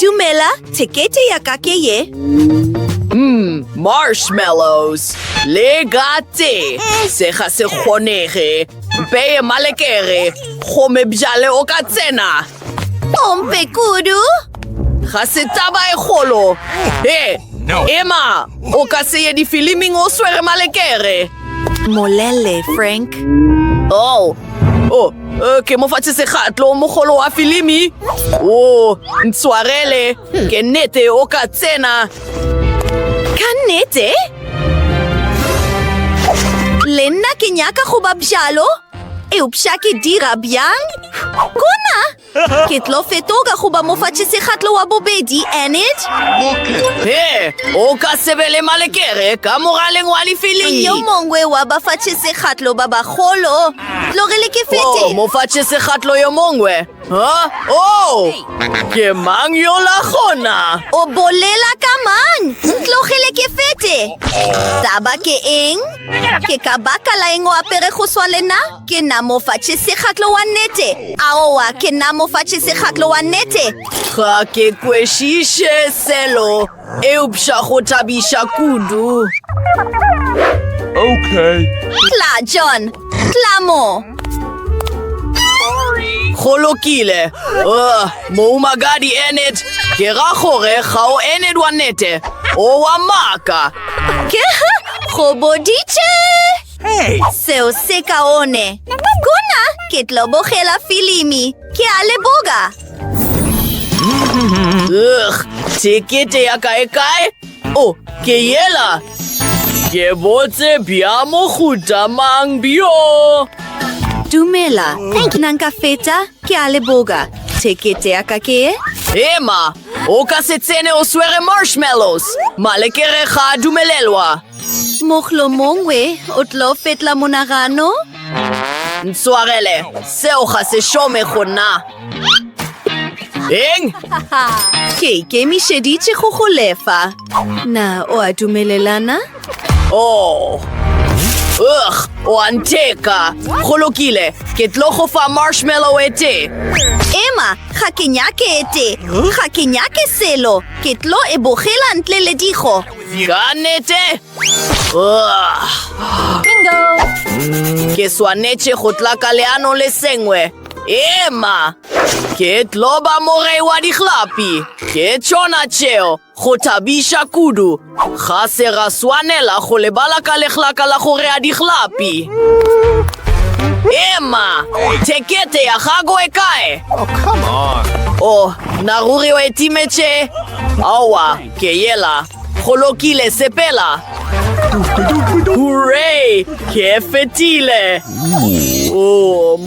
Dumela, tekete ya kakeye. Marshmallows. Le gâté. Se ga se kgonege. Beye malekere. Gome bjale o ka tsena. Ompe kudu. Ga se taba e kgolo. Emma, o ka se ye di-filming o swere malekere. Molele, Frank. Ke mo fatshe segatlo mo golo wa filimi. Ntshwarele. Ke nnete o ka tsena. Ka nnete? Le nna ke nyaka go ba bjalo? Eupša ke dira bjang? Kona! Ke tlo fetoga go ba mofatše segatlo wa bobedi, Enid? O ka sebele malekere ka moraleng wa lefilimi. Yo mongwe wa bafatše segatlo ba bagolo. Tlogele ke fete. Mofatše segatlo yo mongwe. Ke mang yo la gona? O bolela ka mang? Tlogele ke fete. Taba ke eng? Ke ka baka la eng o apere go swalena? Ke na mofatše segatlo wa nnete. Aowa, ke na mofatše segatlo wa nnete. Ga ke kwešiše selo. Eupša go thabiša kudu. Okay. Tla, John. Tla mo. Go lokile. Mo magadi Enid. Ke ra gore ga o Enid wa nnete. O wa maka. Ke go boditše. Seo se kaone. Kuna ke tlo bogela filimi. Ke a leboga. Tekete ya kae? Ke yela. Ke botse bja mohuta mang bio. Dumela. Nanka feta ke a leboga. Tekete ya kakeye? Emma, o ka se tsene o swere marshmallows. Malekere ga dumelelwa. Moglo mongwe o tlo fetla monagano? Ntshwarele, seo ga se shome go nna. Eng? Ke ikemišeditše go go lefa. Na o a dumelelana? O a nteka. Go lokile, ke tlo go fa marshmallow ete. Emma, ga ke nyake ete. Ga ke nyake selo. Ke tlo e bogela ntle le digo. Ka nnete? Ke swanetše go tla ka leano le sengwe. Emma, ke tlo ba morei wa dikhlapi. Ke tšona tšeo go thabiša kudu. Ga se ra swanela go lebala ka lekhlaka la go rea dikhlapi. Emma, tekete ya gago e kae? Come on. Naruri o etimetše. Aowa, ke yela. Go lokile sepela. Hooray! Ke fetile!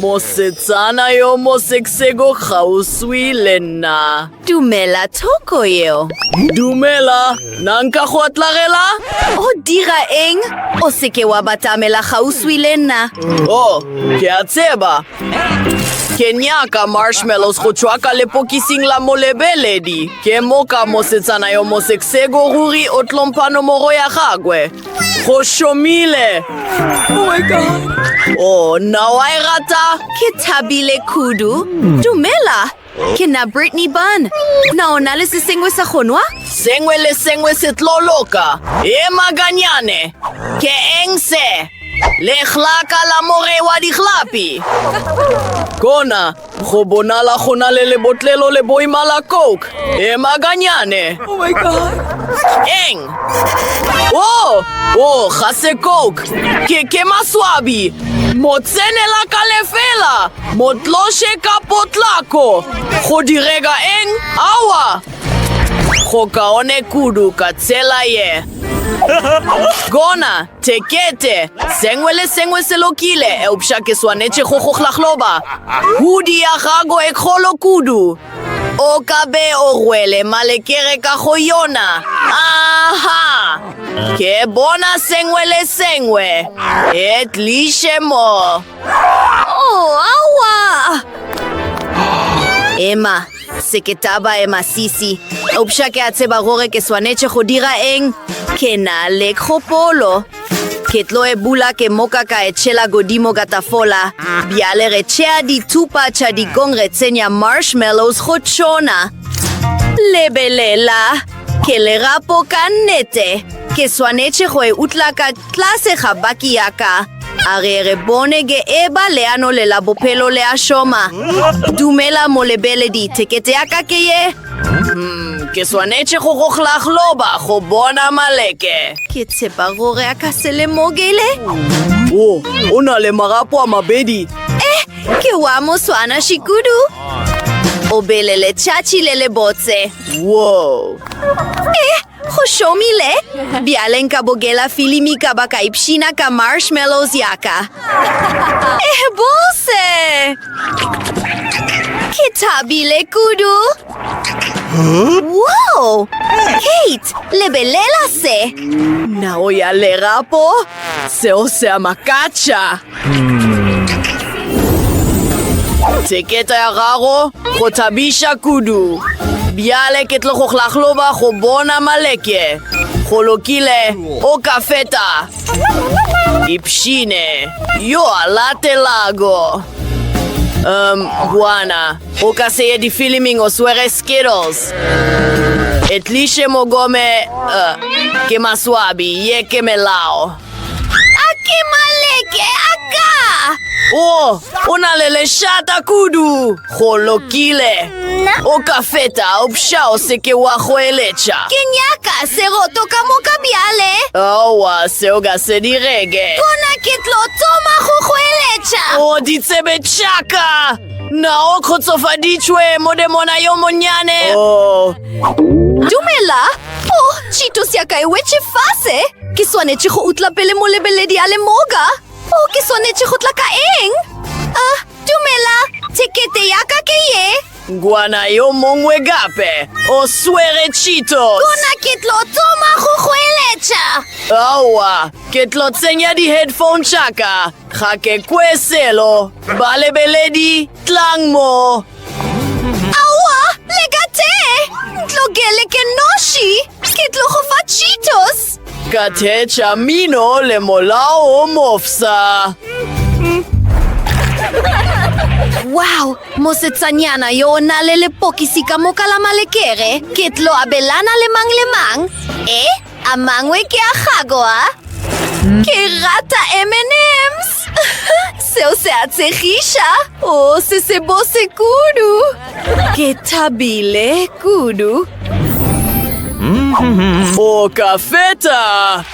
Mosetsana yo moseksego gauswi le nna. Dumela thoko yeo. Dumela, nanka go atlarela? O dira eng? O seke wa batamela gauswi le nna. Ke a tseba. Ke nyaka marshmallows go tšwa ka lepokising la molebeledi. Ke moka mosetsana yo moseksego ruri o tlompano moro ya gagwe. Go šomile. Oh my God. Na wa e rata? Ke thabile kudu. Dumela. Ke na Brittany Bun. Na o na le se sengwe sa gonwa? Sengwe le sengwe se tlo loka. Maganyane. Ke eng se? Lekhlaka la more wa dikhlapi. Kona, go bonala go na le lebotlelo le boima la Coke. Maganyane. Oh my God. Eng. Ga se Coke. Ke maswabi. Motsenela ka lefela. Motloshe ka potlako. Go direga eng? Awa. Go kaone kudu ka tsela ye. Gona, tekete. Sengwe le sengwe se lokile. Eupša ke swanetše go goglagloba. Hudi ya gago e kgolo kudu. O ka be o rwele malekere ka go yona. Aha! Ke bona sengwe le sengwe. E tliše mo. Awa! Emma, se ke taba e masisi. Eupša ke a tseba gore ke swanetše go dira eng? Ke na le kgopolo. Ke tlo e bula ke moka ka e tšhela godimo ka tafola. Bjale re tšea ditupa tša digong re tsenya marshmallows go tšona. Lebelela, ke lerapo ka nnete, ke swanetše go e utla ka tlase ga baki yaka. A re bone ge eba leano le la bophelo le a šoma. Dumela molebeledi, tekete yaka ke ye. Ke swanetše go goglagloba go bona maleke. Ke tshepa gore a ka se le mogele. O na le marapo a mabedi. Ke wa moswana shikudu. O belele tšatši le le botse. Wow. Go šomile. Bjale nka bogela filimi ka baka ipšhina ka marshmallows yaka. Bose! Ke thabile kudu. Wow! Kate, lebelela se. Nao ya lerapo? Seo se a makatša. Teketa ya gago go thabiša kudu. Bjale ke tlo go hlahloba go bona maleke. Go lokile o ka feta. Ipšhine yo a latelago. Buana, o ka se ye di-filming o swere Skittles. E tliše mogome ke maswabi ye ke melao. Ke maleke aka. O na le lešata kudu. Go lokile o ka feta o pša o se ke wa go eletša. Ke nyaka seroto ka moka bjale. Aowa, seo ga se direge. Kona ke tlo tsoma go go eletša. O ditsebe tšaka. Nao kgotsofaditšwe mo demona yo monyane. Dumela. Cheetos yaka e wetše fase. Ke swanetše go utla pele molebeledi a le moga. Ke swanetše go tla ka eng. Dumela, tekete yaka ke ye. Ngwana yo mongwe gape o swere Cheetos. Kona ke tlo tsoma go go eletša. Aowa, ke tlo tsenya di-headphone tšaka. Ga ke kwe selo. Balebeledi tlang mo. Aowa, legate. Ntlogele ke noši. Ke tlo go fa Cheetos. Ka thecha mino le molao o mofsa. Wow, mosetsanyana yo na le lepokisi ka moka la malekere. Ke tlo abelana le mang. A mangwe ke a gago, Ke rata M&M's. Seo se a tshegiša. Se se bose kudu. Ke thabile kudu. O ka feta.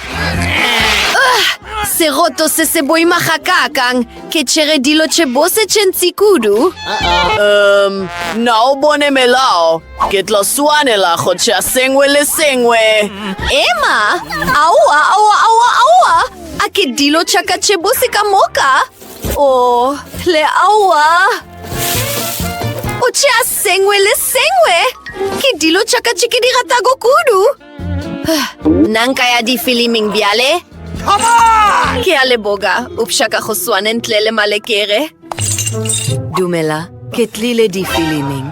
Seroto se se boima kakakang. Ke tšere dilo tše bose tšentsi kudu. Nao bone melao. Ke tlo swanela go tša sengwe le sengwe. Emma, aua. A ke dilo tšaka tše bose ka moka. Le aua. O tšea sengwe le sengwe. Ke dilo tšaka tše ke di ratago kudu. Nanka ya di-filming bjale. Ke a leboga, upša ka go swane ntle le malekere. Dumela, ke tlile di-filming.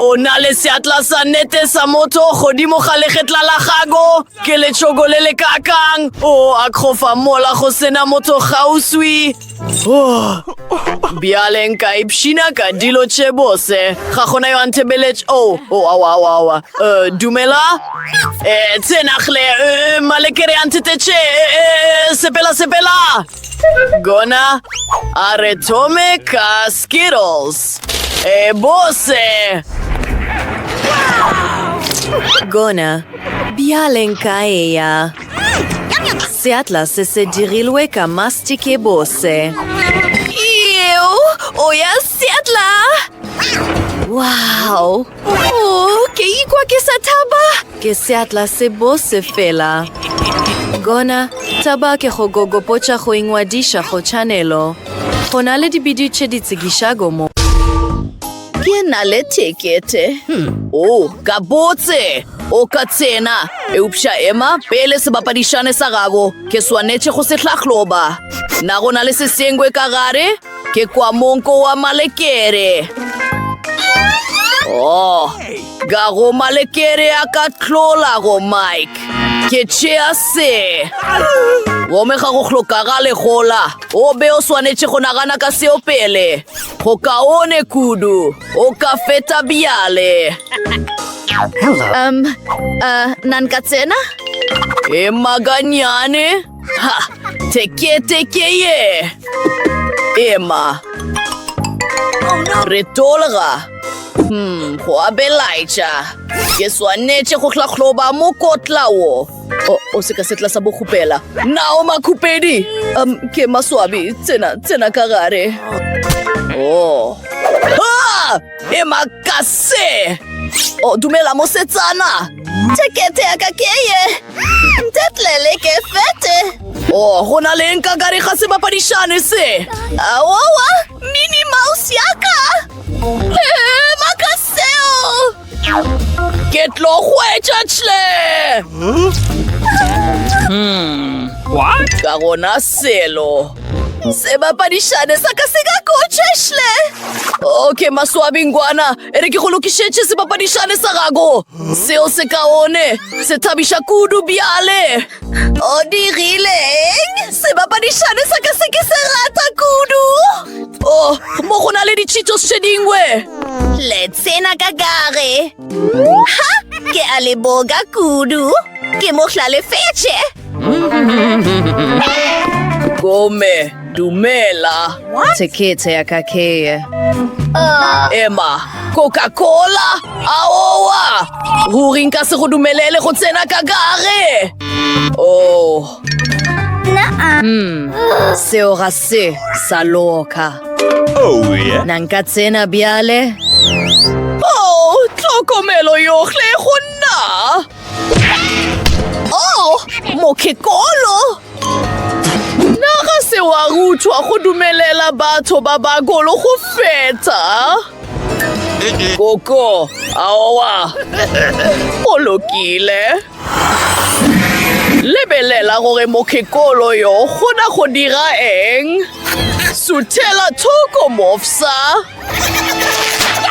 O na le seatla sa nete sa moto godimo ga legetla la gago. Ke letšhogo le le kakang. A kgofa mola go sena motho gauswi. Bjale nka ipšhina ka dilo tše bose. Ga gona yo antebeletš. Awa. Dumela? Tsenagle, malekere antetetše. Sepela. Gona, are tome ka Skittles. Bose. Gona, bjalenka eja. Seatla se dirilwe ka mastike bose. Oja Seatla! Wow! Ke ikwa ke sa taba? Ke Seatla se bose fela. Gona, taba ke go gogopocha go ingwadisha go chanelo. Go na le dibidio tše di tsegišago mo. Ke na le tekete. Ka botse. O ka tsena. Eupša Emma, pele sebapadišane sa gago. Ke swanetše go se hlahloba. Na go na le se sengwe ka gare? Ke kwa monko wa malekere. Ga go malekere a ka tlola go Mike. Ke tšea se. Gomme ga go tlhokega legola. O be o swanetše go nagana ka seo pele. Go kaone kudu. O ka feta bjale. Nankatsena? E maganyane? Ha! Teke ye! Emma. Re tolga. Go a belaitša. Ke swanetše go tlhatlhoba mokotla wo. O se ka setla sa bogopela. Nao makhupedi. Ke maswabi. Tsena ka gare. Oh. Ha! Emma kase! Dumela mosetsana. Tekete ya kakeye. Ntetlele ke fete. Go na le eng ka gare ga sebapadishane se? Awowa, Minnie Mouse yaka. Makaseo. Ke tlo hwetša tšhle. What? Ka gona selo. Sebapadishane sa ka se ka kotšešle. Okay, maswabingwana. E re ke go lokišetše sebapadishane sa gago. Seo se kaone. Se thabiša kudu bjale. O dirileng? Sebapadishane sa ka se ke se rata kudu. Mo go na le di-Cheetos tše dingwe. Letsena ka gare. Ha! Ke a leboga kudu. Ke mohlalefetše. Gome, dumela. Tekete ya kakeye. Emma, Coca-Cola? Aowa! Ruri nka se go dumelele go tsena ka gare. Seo ga se sa loka. Oh, yeah. Nankatsena bjale? Tlhokomelo yohle go nna. Mokekolo. Naga se wa rutwa go dumelela batho ba bagolo go feta. Koko, aowa. O lokile. Lebelela gore mokekolo yo gona go dira eng. Suthela thoko mofsa.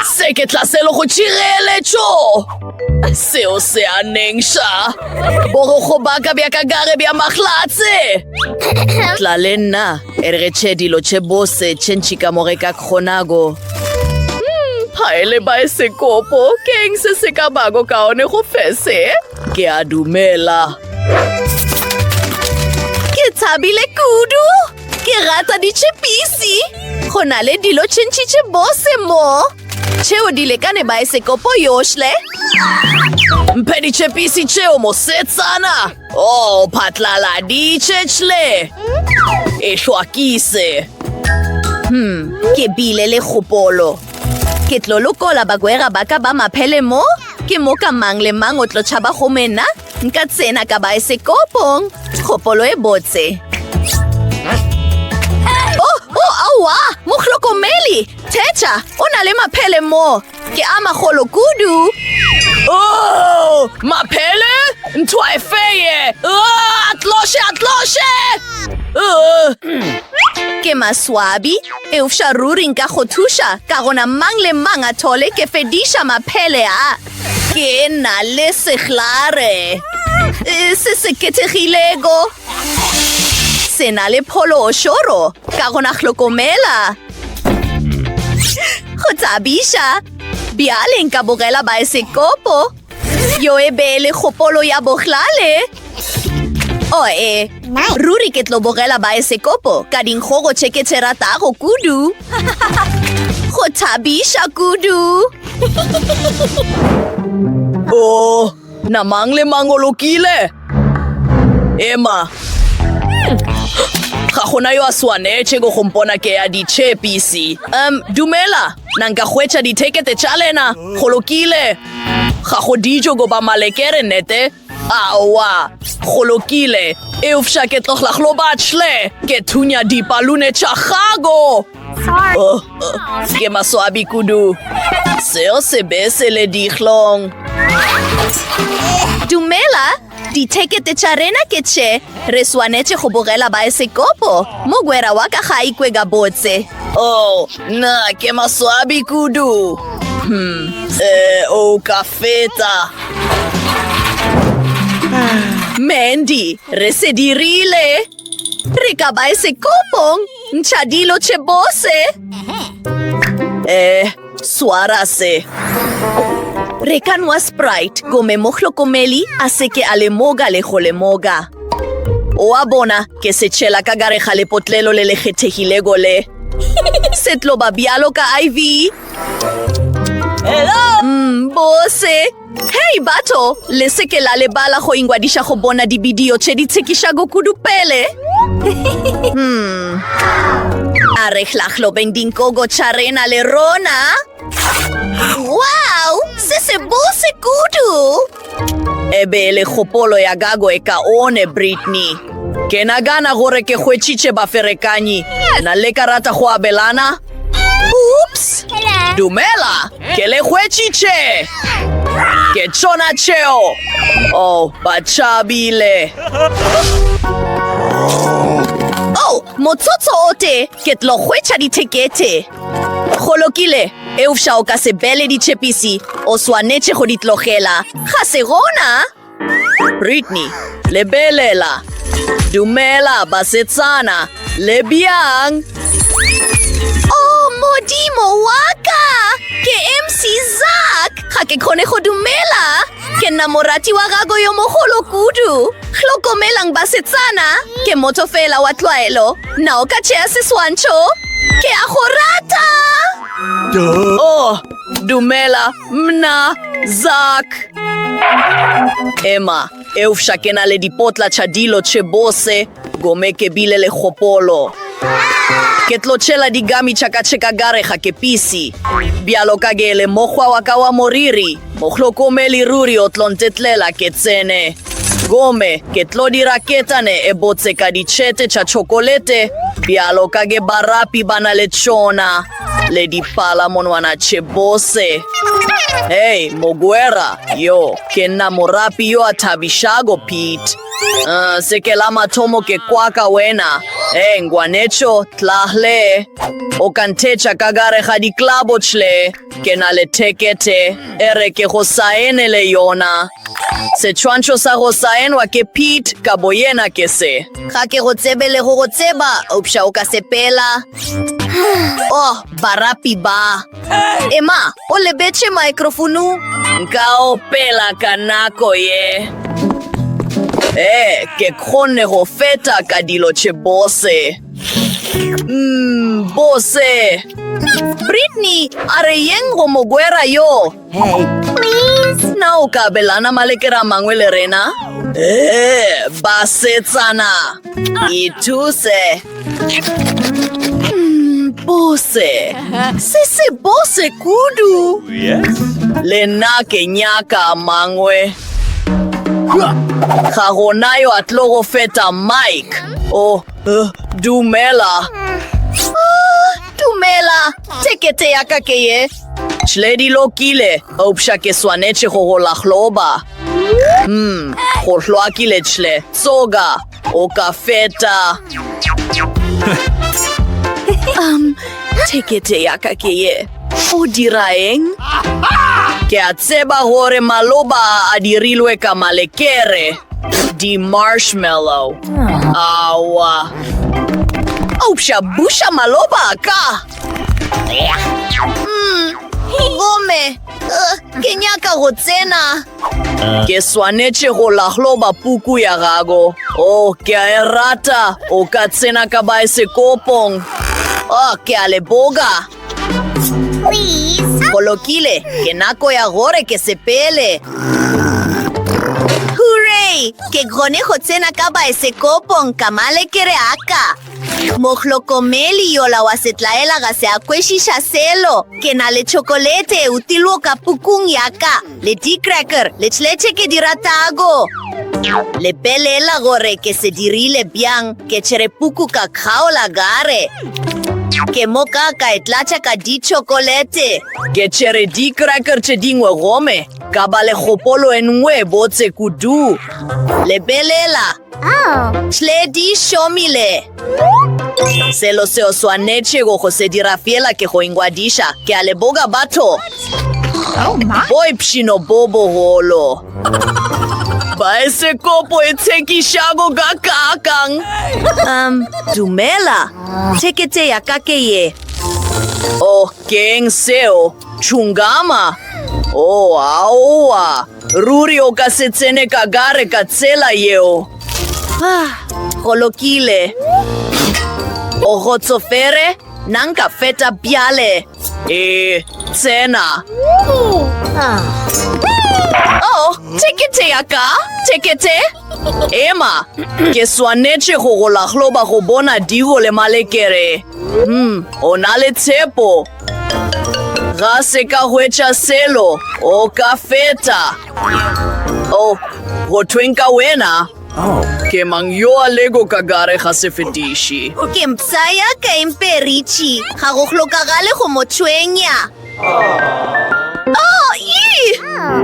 Se ke tlaselo go tšireletšo. Seo se a neng sha. Boro go baka bja ka gare bja maglatse. Tla le nna, e re tše dilo tše bose tše ntši ka more ka kgonago. Haele baesekopo, ke eng se se ka bago kaone go fese? Ke a dumela. Ke thabile kudu. Ke rata ditšhepisi. Go na le dilo tše ntši tše bose mo. Tšeo di lekane baesekopo yohle. Mphe ditšhepisi tšeo mosetsana. Phatlaladitše tšhle. E hlwakise. Ke bile le kgopolo. Ke tlo lokola bagwera ba ka ba maphele mo. Ke mo ka mang le mang o tlo tšhaba go mena. Nka tsena ka baesekopong. Kgopolo e botse. Awa! Mohlokomeli! Techa! O na le maphele mo. Ke a magolo kudu. Maphele? Ntho e feye. Atloshe! Ke maswabi. E ufša ruri nka go thuša. Ka gona mang le mang a thole ke fediša maphele a. Ke na le seglare. Se se kethegilego. Se na le pholo o šoro. Ka gona hlokomela. Go tsabiša. Bjale nka bogela baesekopo. Yo e beele kgopolo ya boglale. Ruri ke tlo bogela baesekopo. Ka dinkgogo tše ke tše ratago kudu. Go thabiša kudu. Na mang le mang o lokile? Emma. Ga gona yo a swanetše go gompona ke ya ditšhepisi. Dumela, nanka hwetša dithekete tša lena. Go lokile. Ga go dijo goba malekere nete. Aowa, go lokile. Eufša ke tloglaglo batšhle. Ke thunya dipalune tša gago. Ke maswabi kudu. Seo se be se le dihlong. Dumela, dithekete tša rena ke tše. Re swanetše go bogela baesekopo. Mogwera wa ka ga ikwe ga botse. Na ke maswabi kudu. Ka feta. Mandy, re se dirile. Re ka ba ese kopong. Nchadilo che bose. Suarase. Re kanwa Sprite. Gome mohlo komeli. Ase ke alemoga le jolemoga. O abona que se chela cagareja le potlelo le lejetejile gole. Setlo babialo ka Ivy. Hello. Bose. Hey, bato. Lese ke la le bala ho ingwadisha ho bona di bidio che di tsekisha go kudupele. Arreglajlo bendinko go charena le rona. Wow! Se bose kudu. Ebe le jopolo ya gago e kaone, Britney. Que na gana gore que juechiche ba ferekani. Na le karata ho abelana. Oops! Dumela, que le juechiche. Que chona cheo. Oh, bachabile. Oh, motsotso ote. Ket lo huecha di tekete. Jolokile, eufsha o kase bele di chepisi. O suaneche jodit lojela. Jaserona? Britney, le belela. Dumela, basetsana. Le biang. Oh, modimo waka. Que MC Zack. Ja que conejo dumela. Que namorati wagago yo moholo kudu. Chloko melang basetsana. Que motofela watlaelo. Naoka chease swancho. Que ajorata. Oh, Dumela, mna, Zack. Emma, eufsha kena le dipotla chadilo chebose, gome ke bile le jopolo. Ketlochela digami chakacheka gareja ke pisi. Bialo kagele mohwa wakawa moriri, mohlo komeli ruri otlontetlela ketsene. Gome, ketlodi raketane e botse kadichete cha chokolete, bialo kage barapi bana lechona. Le di pala monwana chebose. Hey, Moguera, yo, que namorapi yo atabishago, Pete. Se que la matomo que kwaka wena. Nguanecho, tlahle. O kantecha kagare jadi klabochle. Que na le tekete. Ere que josaene le yona. Se chuancho sa josaen wa que Pete kaboyena que se. Ja que rotsebe le rotseba. Upsha oka sepela. Oh, barapi ba. Emma, o le beche microfonu. Nkao pela kanako ye. Que kone rofeta kadilo che bose. Bose. Britney, Are yengo Moguera yo. hey, please. Na ukabelana malekera mangwele rena. Basetsana. Ituse. Bose. Sese bose kudu. Yes. Lena ke nyaka mangwe. Jagonayo atlogo feta Mike. Oh, Dumela. Dumela, tekete yaka keye. Chledi lokile. Opsha ke swaneche hoholahloba. Hohloakile chle. Soga. Oka feta. Tekete yaka keye. Odiraeng. Ke atseba hore maloba adirilwe kamalekere. Di marshmallow. Awa. Opsha busha maloba ka. Gome, kenyaka rotsena. Ke swaneche go lahloba puku ya gago. Oh, ke a erata. O ka tsena ka ba ese kopong. Oh, ke aleboga. Please. Kolokile, que nako ya gore que se pele. Hooray! Que conejo tsena kaba ese kopong kamale kere aka. Mohlo komeli yo la wasetlaela gase akweshisha selo. Que na le chocolate utilo kapukung yaka. Le tea cracker, le chleche que diratago. Le pele la gore que se dirile bien. Que cherepuku kakao la gare. Que moka ka etlacha ka di chocolate. Que chere di cracker che dingwe gome. Kabale jopolo enwe botse kudu. Le belela. Chle di shomile. Se lo se oswaneche go jose di rafiela que ho ingwadisha. Que aleboga bato. Oh my. Boy pshino bobo holo. Baesekopo e tshekishago ka kakang. Dumela. Tekete ya kake ye. Oh, keng seo. Chungama. Oh, aowa. Ruri o ka se tsene ka gare ka tsela yeo. Go lokile. O gotsofere? Nang ka feta biale. Tsena. Oh, tekete ya ka? Tekete? Emma, ke swanetše go go lahloba go bona digo le malekere. O na le tshepo. Ga se ka hwetša selo, o ka feta. Oh, go thweng ka wena? Ke mang yo a lego ka gare ga sefetiši. Ke mtsaya ka imperichi. Ga go hlokagale go mo tshwenya. Oh,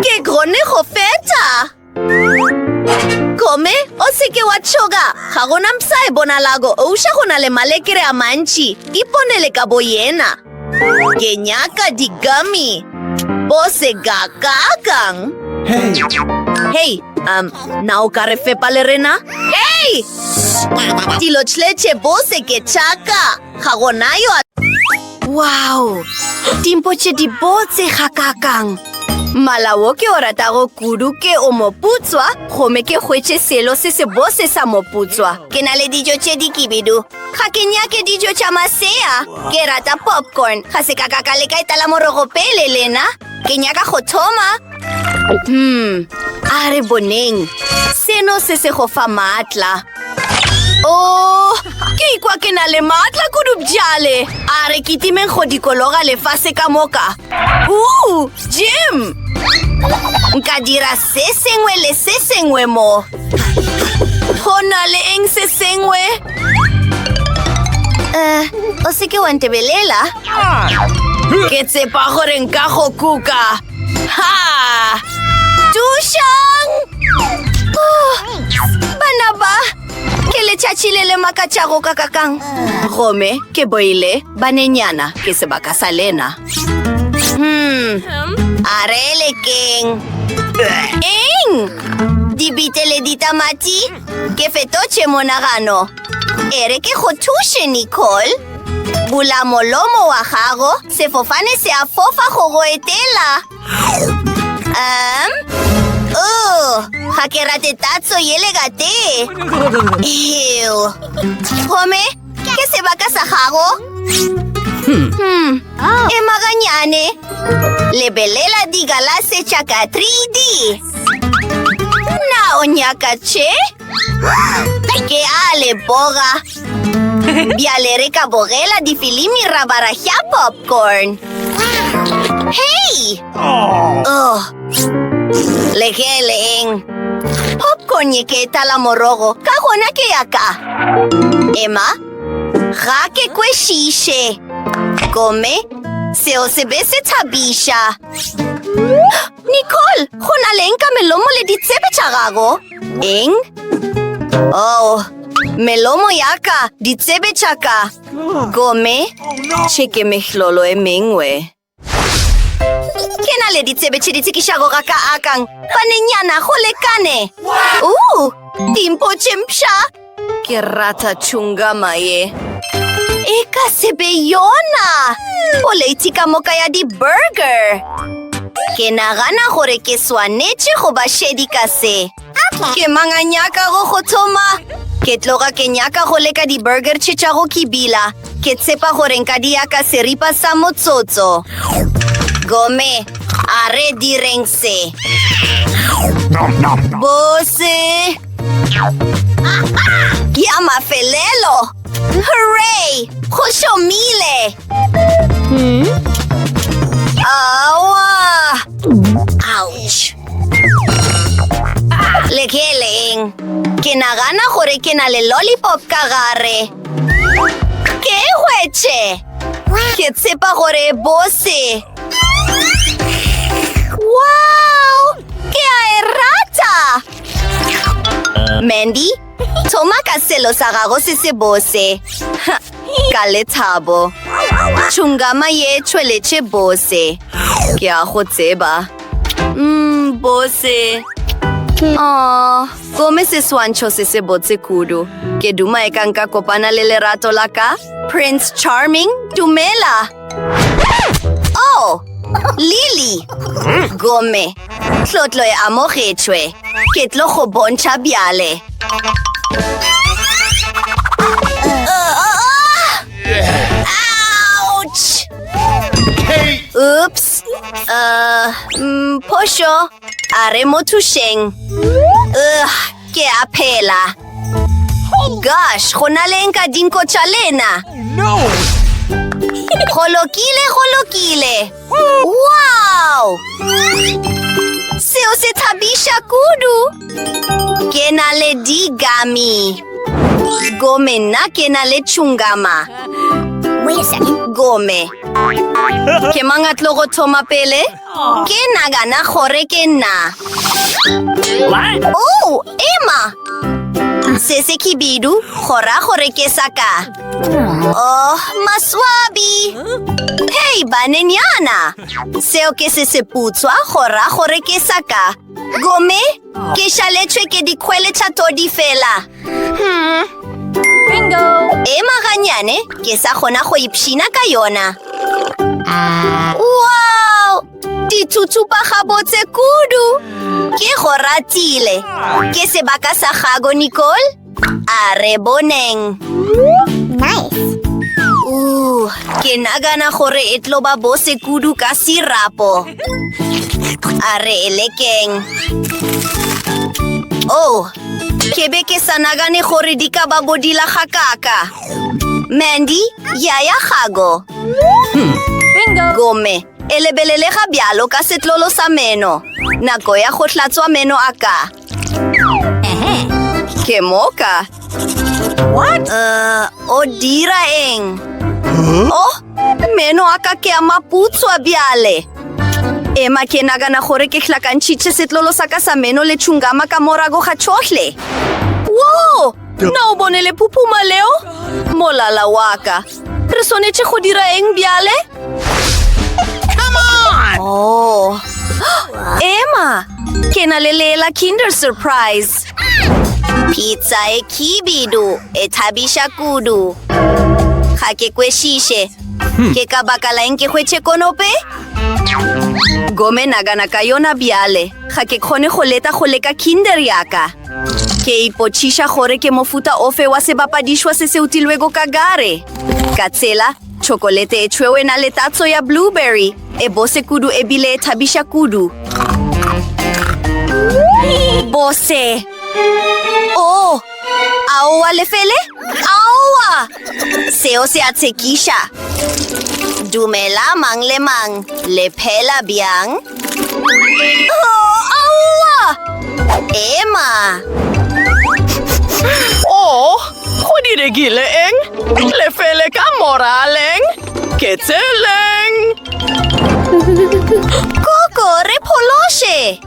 ke gone go feta. Kome, o seke wa tshoga. Ga gona msa e bonalago. O usha go na le malekere a mantši. Iponele ka bo yena. Ke nyaka digami. Bose ga kakang. Hey, na o ka re fepa le rena? Hey! Dilo tšletše bose ke tšaka. Ga gona yo a... Wow! Dimpo tše di botse ga kakang. Malawo ke o ratago kudu ke o moputswa, gome ke hwetše selo se se bose sa moputswa. Ke na le dijo tše di kibidu. Ga ke nyake dijo tša masea. Ke rata popcorn. Ga se ka kakale ka etala morogo pele lena. Ke nyaka go thoma. A re boneng. Seno se se go fa maatla. Oh, ke ikwa ke na le maatla kudu bjale. A re kitimeng go dikologa lefase ka moka. Jim! Nka dira se sengwe le se sengwe mo. Go na le eng se sengwe? O seke wa ntebelela? Ke tsepa gore nka go kuka. Ha! Tushang! Bana ba? Ke letšatši le le makatšago ka kakang. Gome, ke boile, banenyana, ke sebaka sa lena. Arele keng. Eng! Di bitele ditamati? Ke fetotše monagano. Ere ke go thuše, Nicole. Bula molomo wa gago, sefofane se a fofa go go etela. Ga ke rate tatso yele gate. Ew. Gome, ke sebaka sa gago? Maganyane. Lebelela digalase tšaka 3D. Na o nyaka tše? Ke a leboga. Bjale re ka bogela difilimi ra baragya popcorn. Hey! Legeleng. Popcorn ye ke tala morogo. Ka gona ke yaka. Emma? Ga ke kwešhiše. Kome? Seo se be se thabisha. Nicole, go na le eng ka melomo le ditsebe tša gago? Eng? Oh, melomo yaka, ditsebe tšaka. Kome? Tšeke mehlolo e mengwe. Ke na le ditsebe tše di tsekišago ga ka akang. Banenyana go lekane. Dimpo tše mpša. Ke rata chungama ye. E ka sebe yona. Poleiti ka moka ya di-burger. Ke nagana gore ke swanetše go ba shedi ka se. Ke manga nyaka go thoma. Ke tloga ke nyaka go leka di-burger tše tša go kibila. Ke tshepa gore nka di yaka seripa sa motsotso. Gome, are direng se. Bose. Ya mafelelo. Hooray! Khoshomile. Awa! Ouch! Lekeleng. Ke nagana gore ke na le lollipop ka gare. Ke hwetše. Ke tshepa gore bose. Wow! Ke a e rata! Mandy, thoma ka selo sa gago se se bose. Ka lethabo. Chungama ye tšweletše bose. Ke a go tseba. Bose. Oh, come se swancho se se botse kudu. Ke duma e kang ka kopana le lerato la ka? Prince Charming, dumela. Oh, Lily. Gome. Tlotlo e amogetswe. Ke tlo go bontsha bjale. Ouch! Oops. Posho. Are mo tusheng. Ke apela. Gosh, go na le nka dinko tša lena. No! Golokile. Wow! Seo se thabisha kudu. Ke na le digami. Gome na ke na le chungama. Wait a second. Gome. Ke mangatlo go thoma pele? Ke nagana gore ke nna. What? Oh, Emma! Sese kibidu, gora gore ke saka. Oh, maswabi! Hey, banenyana! Seo ke se putswa, gora gore ke saka. Gome, ke shaletswe ke dikwele tša todi fela. Bingo! Emma ganyane, ke sa gona go ipshina ka yona. Wow! Ditutsupa gabotse kudu! Ke go ratile. Ke sebaka sa gago, Nicole? Are boneng. Nice! Ke nagana gore e tlo ba bose kudu ka sirapo. Are elekeng. Oh, ke be ke sa nagane gore di ka ba bodila ga kaka. Mandy, yaya gago. Bingo! Gome, e lebelele ga bjalo ka setlolo sa meno. Nako ya go hlatswa meno a ka. Ke moka. What? O dira eng? Oh, meno a ka ke a maputswa bjale. Emma ke nagana gore ke hlakantšhitše setlolo sa ka sa meno le chungama ka morago ga tšohle. Wow! Na o bone le pupuma leo? Molala wa ka. Re swanetše go dira eng bjale? Oh, Emma, ke na le Leela Kinder Surprise. Pizza e kibidu, e thabisha kudu. Ga ke kwešhiše, ke ka baka la eng ke hwetše konope? Gome nagana ka yona bjale, ga ke kgone go leta go leka Kinder yaka. Ke ipotšiša gore ke mofuta ofe wa sebapadišwa se se utilwego ka gare. Ka tsela, chokolete e tšhweu e na le tatso ya blueberry, e bose kudu ebile e thabisha kudu. Bose! Oh! Aowa lefele? Aowa! Seo se a tshekisha. Dumela mang le mang, le phela bjang? Oh, aowa! Emma! Oh, go diregile eng? Lefele ka moraleng? Ke tseleng? Coco, re poloshe!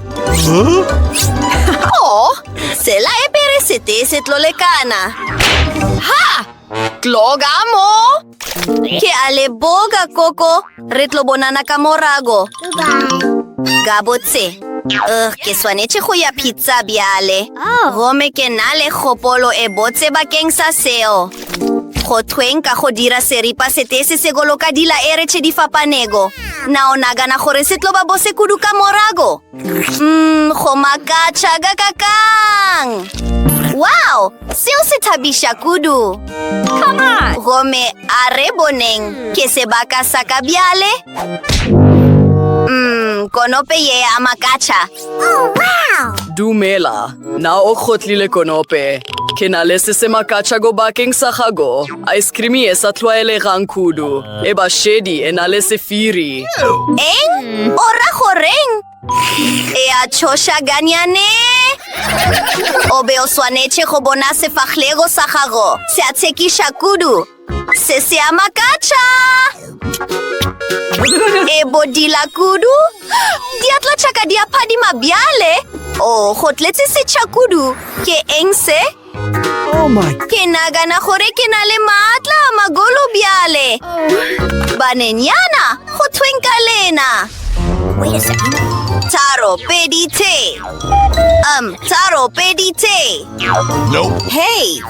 Oh, sela e peresete se tlolekana. Ha! Tlogamo? Ke aleboga, Coco. Re tlo bonana ka morago. Gabotse. Ke swanetše go ya pizza bjale. Gome ke na le kgopolo e botse bakeng sa seo. Go thweng ka go dira seripa setese se goloka dila ere tše di fapanego. Na o nagana gore se tlo ba bose kudu ka morago. Go makatša ga kakang. Wow, seo se thabisha kudu. Come on! Gome are boneng ke sebaka sa ka bjale. Konope ye a makatša. Oh, wow! Dumela, na o kgotlile konope. Ke na le se se makatša go bakeng sa gago. Ice cream e sa tlwaelegang kudu. E ba shedi e na le sefiri. Eng? Ora goreng? E a tšhoša ganyane? O be o swanetše go bona sefahlego sa gago. Se a tshekisha kudu. Se se a makatša. E bodila kudu? Diatla tšaka di a phadima bjale? O, go tletse setšha kudu. Ke eng se? Oh my... Ke nagana gore ke na le maatla a magolo bjale. Banenyana, go thweng ka lena. Wait a second. Taro pedite. Taro pedite. Nope. Hey!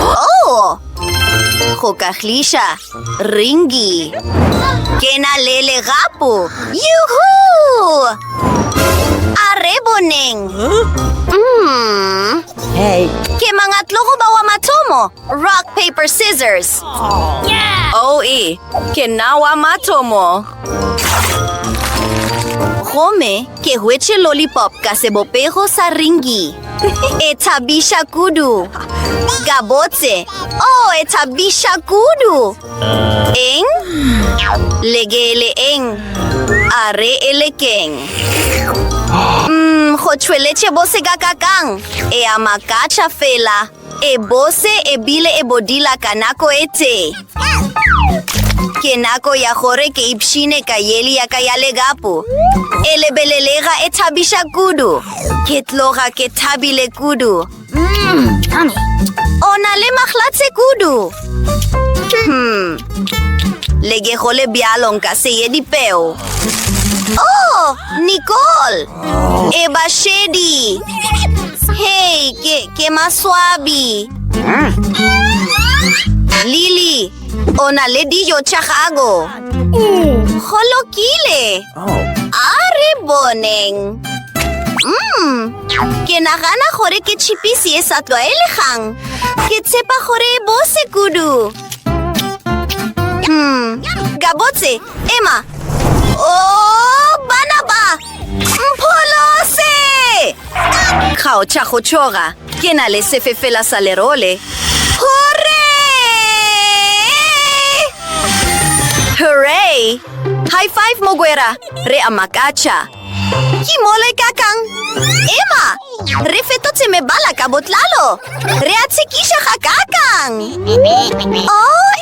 Oh! Hokahlisha. Ringi. Kenalele gapo. Yuhu! Areboning. Hey. Ke mangatlo ko ba wa matomo? Rock, paper, scissors. OE. Kenawa matomo. Home, ke hueche lollipop ka sebopeho sa ringi. Etabisha kudu. Gabotse. Oh, etabisha kudu. Eng? Legele eng. Are elekeng. Hochweleche bose gakakang. E amakacha fela. E bose e bile e bodila kanako ete. Kenako ya hore ke ipshine kayeli ya kayale gapu. Elebelelega etabisha kudu. Ketloga ketabile kudu. Onale mahlatse kudu. Lege hole bialong kasi yedi peo. Oh, Nicole. Eba Shedi. Hey, ke maswabi. Lily. Ona ledi yo chahago. Holokile. Are boneng. Kenagana hore ke chipisi esatwa elehang. Ke tsepa hore bose kudu. Gabotse, Emma. Oh, banaba. Mpolose. Kao chaho choga. Kenale se fefela salerole. Hooray! High five mo, Guera! Re amakacha! Kimole kakang! Emma! Refetotse me bala kabotlalo! Re atsikisha kakakang! Oh,